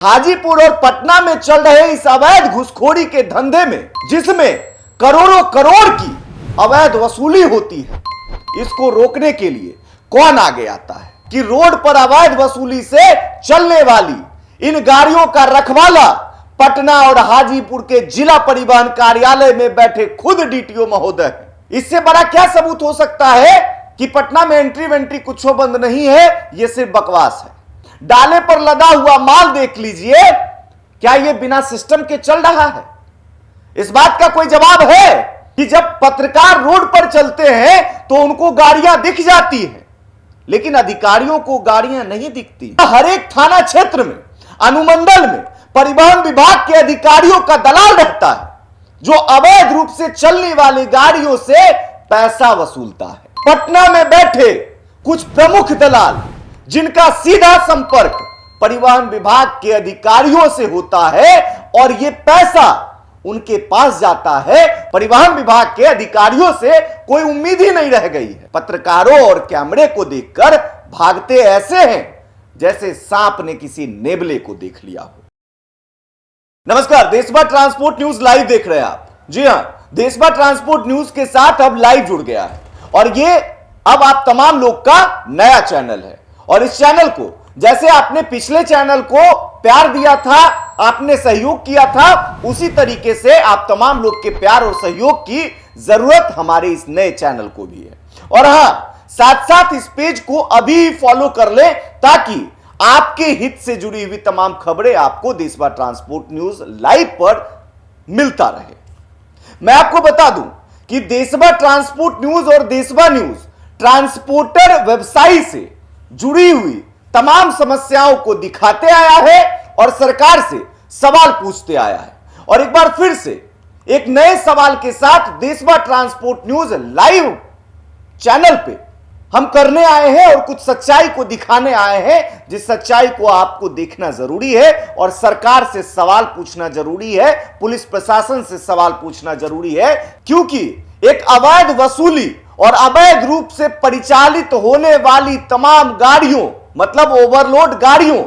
हाजीपुर और पटना में चल रहे इस अवैध घुसखोरी के धंधे में, जिसमें करोड़ों करोड़ की अवैध वसूली होती है, इसको रोकने के लिए कौन आगे आता है कि रोड पर अवैध वसूली से चलने वाली इन गाड़ियों का रखवाला पटना और हाजीपुर के जिला परिवहन कार्यालय में बैठे खुद डीटीओ महोदय है। इससे बड़ा क्या सबूत हो सकता है कि पटना में एंट्री वेंट्री कुछ बंद नहीं है, यह सिर्फ बकवास है। डाले पर लदा हुआ माल देख लीजिए, क्या यह बिना सिस्टम के चल रहा है? इस बात का कोई जवाब है कि जब पत्रकार रोड पर चलते हैं तो उनको गाड़ियां दिख जाती हैं, लेकिन अधिकारियों को गाड़ियां नहीं दिखती। हर एक थाना क्षेत्र में, अनुमंडल में परिवहन विभाग के अधिकारियों का दलाल रहता है, जो अवैध रूप से चलने वाली गाड़ियों से पैसा वसूलता है। पटना में बैठे कुछ प्रमुख दलाल, जिनका सीधा संपर्क परिवहन विभाग के अधिकारियों से होता है और यह पैसा उनके पास जाता है, परिवहन विभाग के अधिकारियों से कोई उम्मीद ही नहीं रह गई है। पत्रकारों और कैमरे को देखकर भागते ऐसे हैं जैसे सांप ने किसी नेबले को देख लिया हो। नमस्कार, देशभर ट्रांसपोर्ट न्यूज लाइव देख रहे हैं आप। जी हां, देशभर ट्रांसपोर्ट न्यूज के साथ अब लाइव जुड़ गया है और ये अब आप तमाम लोग का नया चैनल है। और इस चैनल को, जैसे आपने पिछले चैनल को प्यार दिया था, आपने सहयोग किया था, उसी तरीके से आप तमाम लोग के प्यार और सहयोग की जरूरत हमारे इस नए चैनल को भी है। और हां, साथ साथ इस पेज को अभी फॉलो कर ले, ताकि आपके हित से जुड़ी हुई तमाम खबरें आपको देशभर ट्रांसपोर्ट न्यूज लाइव पर मिलता रहे। मैं आपको बता दूं कि देशभर ट्रांसपोर्ट न्यूज और देशभर न्यूज ट्रांसपोर्टर व्यवसायी से जुड़ी हुई तमाम समस्याओं को दिखाते आया है और सरकार से सवाल पूछते आया है। और एक बार फिर से एक नए सवाल के साथ देशभर ट्रांसपोर्ट न्यूज लाइव चैनल पे हम करने आए हैं और कुछ सच्चाई को दिखाने आए हैं, जिस सच्चाई को आपको देखना जरूरी है और सरकार से सवाल पूछना जरूरी है, पुलिस प्रशासन से सवाल पूछना जरूरी है, क्योंकि एक अवैध वसूली और अवैध रूप से परिचालित होने वाली तमाम गाड़ियों, मतलब ओवरलोड गाड़ियों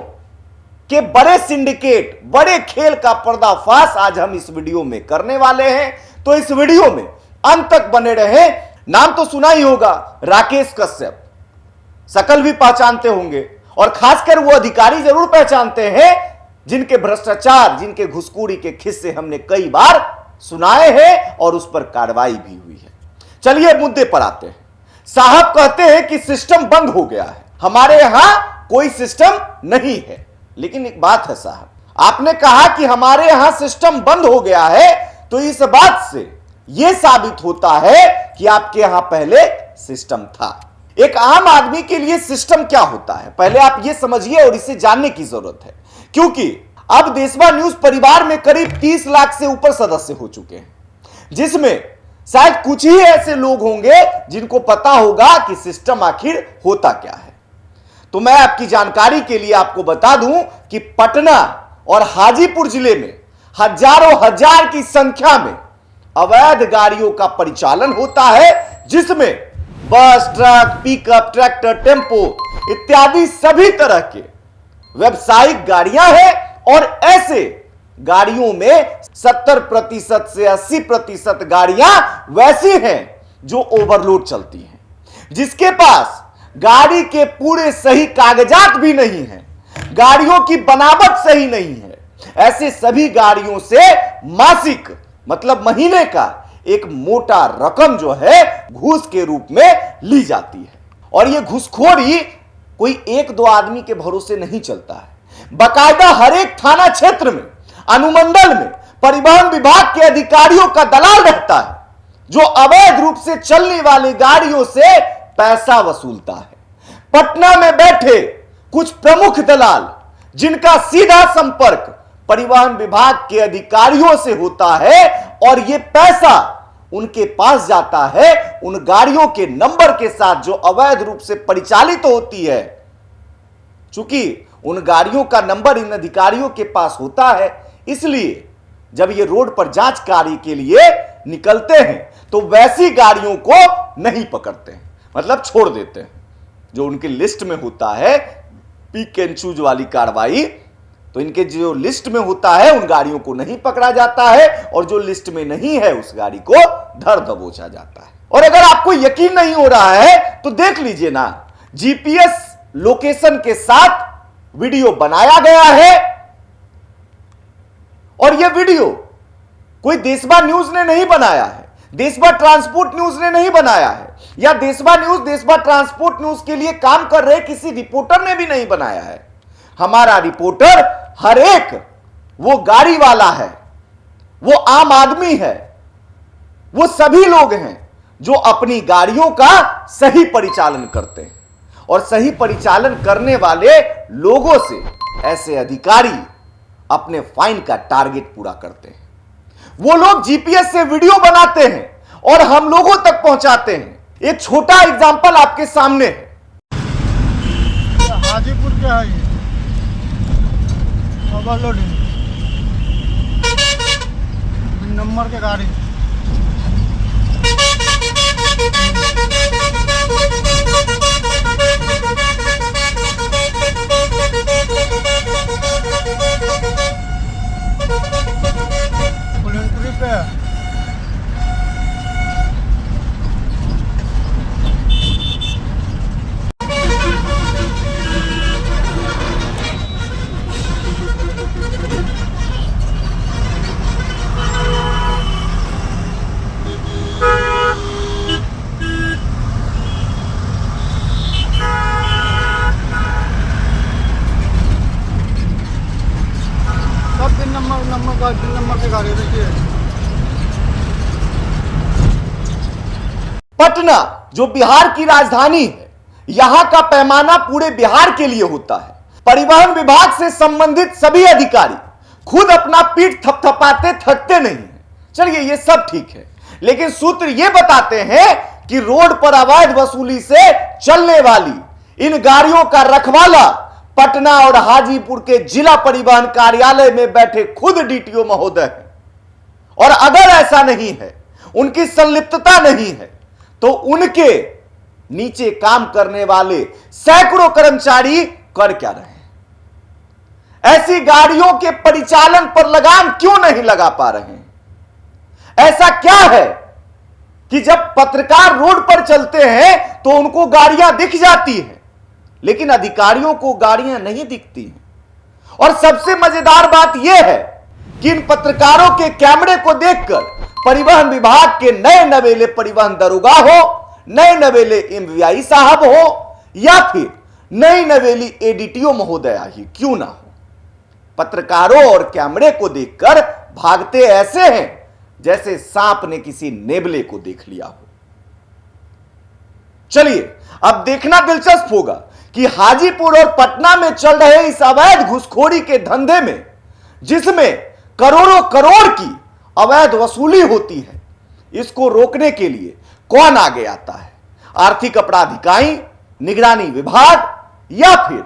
के बड़े सिंडिकेट, बड़े खेल का पर्दाफाश आज हम इस वीडियो में करने वाले हैं। तो इस वीडियो में अंत तक बने रहें। नाम तो सुना ही होगा, राकेश कश्यप, शकल भी पहचानते होंगे और खासकर वो अधिकारी जरूर पहचानते हैं जिनके भ्रष्टाचार, जिनके घुसखोरी के किस्से हमने कई बार सुनाए हैं और उस पर कार्रवाई भी हुई है। चलिए मुद्दे पर आते हैं। साहब कहते हैं कि सिस्टम बंद हो गया है, हमारे यहां कोई सिस्टम नहीं है। लेकिन एक बात है साहब, आपने कहा कि हमारे यहां सिस्टम बंद हो गया है, तो इस बात से यह साबित होता है कि आपके यहां पहले सिस्टम था। एक आम आदमी के लिए सिस्टम क्या होता है, पहले आप यह समझिए और इसे जानने की जरूरत है, क्योंकि अब देशभर न्यूज परिवार में करीब 30 लाख से ऊपर सदस्य हो चुके हैं, जिसमें शायद कुछ ही ऐसे लोग होंगे जिनको पता होगा कि सिस्टम आखिर होता क्या है। तो मैं आपकी जानकारी के लिए आपको बता दूं कि पटना और हाजीपुर जिले में हजारों हजार की संख्या में अवैध गाड़ियों का परिचालन होता है, जिसमें बस, ट्रक, पिकअप, ट्रैक्टर, टेम्पो इत्यादि सभी तरह के व्यावसायिक गाड़ियां हैं। और ऐसे गाड़ियों में 70% से 80% गाड़ियां वैसी हैं जो ओवरलोड चलती हैं, जिसके पास गाड़ी के पूरे सही कागजात भी नहीं है, गाड़ियों की बनावट सही नहीं है। ऐसे सभी गाड़ियों से मासिक, मतलब महीने का एक मोटा रकम जो है घूस के रूप में ली जाती है। और यह घूसखोरी कोई एक दो आदमी के भरोसे नहीं चलता है, बाकायदा हर एक थाना क्षेत्र में, अनुमंडल में परिवहन विभाग के अधिकारियों का दलाल रहता है, जो अवैध रूप से चलने वाली गाड़ियों से पैसा वसूलता है। पटना में बैठे कुछ प्रमुख दलाल, जिनका सीधा संपर्क परिवहन विभाग के अधिकारियों से होता है और यह पैसा उनके पास जाता है उन गाड़ियों के नंबर के साथ जो अवैध रूप से परिचालित होती है। चूंकि उन गाड़ियों का नंबर इन अधिकारियों के पास होता है, इसलिए जब ये रोड पर जांच कार्य के लिए निकलते हैं तो वैसी गाड़ियों को नहीं पकड़ते हैं, मतलब छोड़ देते हैं। जो उनकी लिस्ट में होता है, पिक एंड चूज वाली कार्रवाई तो इनके जो लिस्ट में होता है उन गाड़ियों को नहीं पकड़ा जाता है, और जो लिस्ट में नहीं है उस गाड़ी को धर दबोचा जाता है। और अगर आपको यकीन नहीं हो रहा है तो देख लीजिए ना, जीपीएस लोकेशन के साथ वीडियो बनाया गया है, और यह वीडियो कोई देशबा न्यूज ने नहीं बनाया है, देशबा ट्रांसपोर्ट न्यूज ने नहीं बनाया है, या देशबा न्यूज देशबा ट्रांसपोर्ट न्यूज के लिए काम कर रहे किसी रिपोर्टर ने भी नहीं बनाया है। हमारा रिपोर्टर हर एक वो गाड़ी वाला है, वो आम आदमी है, वो सभी लोग हैं जो अपनी गाड़ियों का सही परिचालन करते हैं, और सही परिचालन करने वाले लोगों से ऐसे अधिकारी अपने फाइन का टारगेट पूरा करते हैं। वो लोग जीपीएस से वीडियो बनाते हैं और हम लोगों तक पहुंचाते हैं। एक छोटा एग्जांपल आपके सामने है। हाजीपुर क्या है ये ओवरलोडिंग नंबर के गाड़ी फुल एंट्री पे है। तीन नंबर की गाड़ी देखिए। पटना जो बिहार की राजधानी है, यहां का पैमाना पूरे बिहार के लिए होता है। परिवहन विभाग से संबंधित सभी अधिकारी खुद अपना पीठ थपथपाते थकते नहीं है। चलिए ये सब ठीक है, लेकिन सूत्र ये बताते हैं कि रोड पर अवैध वसूली से चलने वाली इन गाड़ियों का रखवाला पटना और हाजीपुर के जिला परिवहन कार्यालय में बैठे खुद डीटीओ महोदय हैं। और अगर ऐसा नहीं है, उनकी संलिप्तता नहीं है, तो उनके नीचे काम करने वाले सैकड़ों कर्मचारी कर क्या रहे हैं? ऐसी गाड़ियों के परिचालन पर लगाम क्यों नहीं लगा पा रहे हैं? ऐसा क्या है कि जब पत्रकार रोड पर चलते हैं तो उनको गाड़ियां दिख जाती हैं, लेकिन अधिकारियों को गाड़ियां नहीं दिखती हैं? और सबसे मजेदार बात यह है कि इन पत्रकारों के कैमरे को देखकर परिवहन विभाग के नए नवेले परिवहन दरोगा हो, नए नवेले एमवीआई साहब हो, या फिर नई नवेली एडीटीओ महोदया ही क्यों ना हो, पत्रकारों और कैमरे को देखकर भागते ऐसे हैं जैसे सांप ने किसी नेबले को देख लिया हो। चलिए अब देखना दिलचस्प होगा कि हाजीपुर और पटना में चल रहे इस अवैध घुसखोरी के धंधे में, जिसमें करोड़ों करोड़ की अवैध वसूली होती है, इसको रोकने के लिए कौन आगे आता है? आर्थिक अपराध इकाई, निगरानी विभाग, या फिर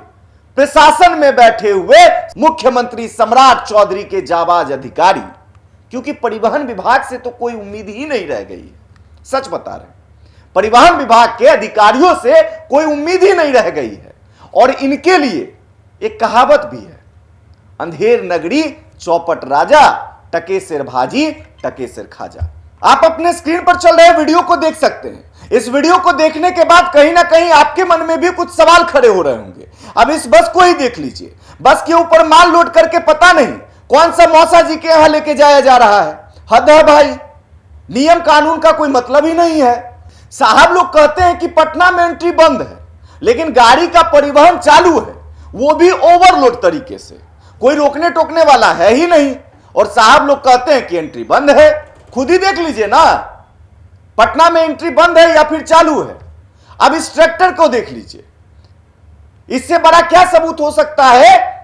प्रशासन में बैठे हुए मुख्यमंत्री सम्राट चौधरी के जाबाज अधिकारी? क्योंकि परिवहन विभाग से तो कोई उम्मीद ही नहीं रह गई है। सच बता रहे हैं, परिवहन विभाग के अधिकारियों से कोई उम्मीद ही नहीं रह गई है। और इनके लिए एक कहावत भी है, अंधेर नगरी चौपट राजा, टके सिर भाजी टके सिर खाजा। आप अपने स्क्रीन पर चल रहे वीडियो को देख सकते हैं। इस वीडियो को देखने के बाद कहीं ना कहीं आपके मन में भी कुछ सवाल खड़े हो रहे होंगे। अब इस बस को ही देख लीजिए, बस के ऊपर माल लोड करके पता नहीं कौन सा मौसा जी के यहां लेके जाया जा रहा है। हद है भाई, नियम कानून का कोई मतलब ही नहीं है। साहब लोग कहते हैं कि पटना में एंट्री बंद है, लेकिन गाड़ी का परिवहन चालू है, वो भी ओवरलोड तरीके से, कोई रोकने टोकने वाला है ही नहीं। और साहब लोग कहते हैं कि एंट्री बंद है। खुद ही देख लीजिए ना, पटना में एंट्री बंद है या फिर चालू है। अब इस ट्रैक्टर को देख लीजिए, इससे बड़ा क्या सबूत हो सकता है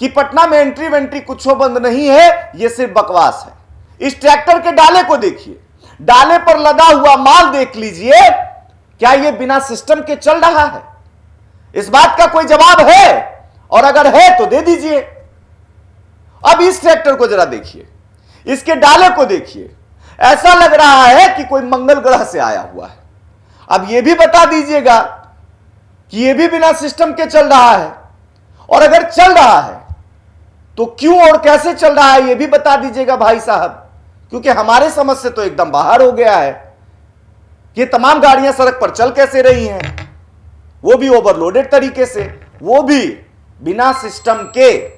कि पटना में एंट्री वेंट्री कुछ बंद नहीं है, यह सिर्फ बकवास है। इस ट्रैक्टर के डाले को देखिए, डाले पर लदा हुआ माल देख लीजिए, क्या यह बिना सिस्टम के चल रहा है? इस बात का कोई जवाब है? और अगर है तो दे दीजिए। अब इस ट्रैक्टर को जरा देखिए, इसके डाले को देखिए, ऐसा लग रहा है कि कोई मंगल ग्रह से आया हुआ है। अब यह भी बता दीजिएगा कि यह भी बिना सिस्टम के चल रहा है। और अगर चल रहा है तो क्यों और कैसे चल रहा है, यह भी बता दीजिएगा भाई साहब, क्योंकि हमारे समझ से तो एकदम बाहर हो गया है कि तमाम गाड़ियां सड़क पर चल कैसे रही हैं, वो भी ओवरलोडेड तरीके से, वो भी बिना सिस्टम के।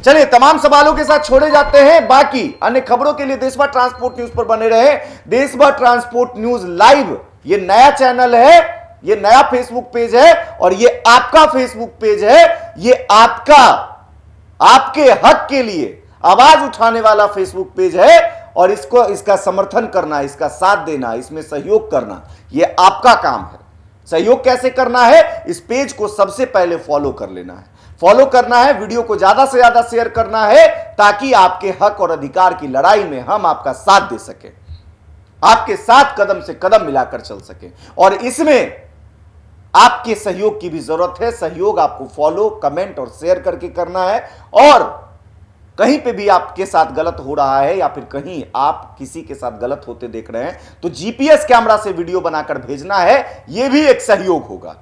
चलिए तमाम सवालों के साथ छोड़े जाते हैं, बाकी अन्य खबरों के लिए देश भर ट्रांसपोर्ट न्यूज पर बने रहे। देश भर ट्रांसपोर्ट न्यूज लाइव ये नया चैनल है, ये नया फेसबुक पेज है और ये आपका फेसबुक पेज है, ये आपका, आपके हक के लिए आवाज उठाने वाला फेसबुक पेज है और इसका समर्थन करना, इसका साथ देना, इसमें सहयोग करना, ये आपका काम है। सहयोग कैसे करना है, इस पेज को सबसे पहले फॉलो कर लेना है, फॉलो करना है, वीडियो को ज्यादा से ज्यादा शेयर करना है ताकि आपके हक और अधिकार की लड़ाई में हम आपका साथ दे सके, आपके साथ कदम से कदम मिलाकर चल सके। और इसमें आपके सहयोग की भी जरूरत है। सहयोग आपको फॉलो, कमेंट और शेयर करके करना है। और कहीं पे भी आपके साथ गलत हो रहा है या फिर कहीं आप किसी के साथ गलत होते देख रहे हैं तो जीपीएस कैमरा से वीडियो बनाकर भेजना है, यह भी एक सहयोग होगा।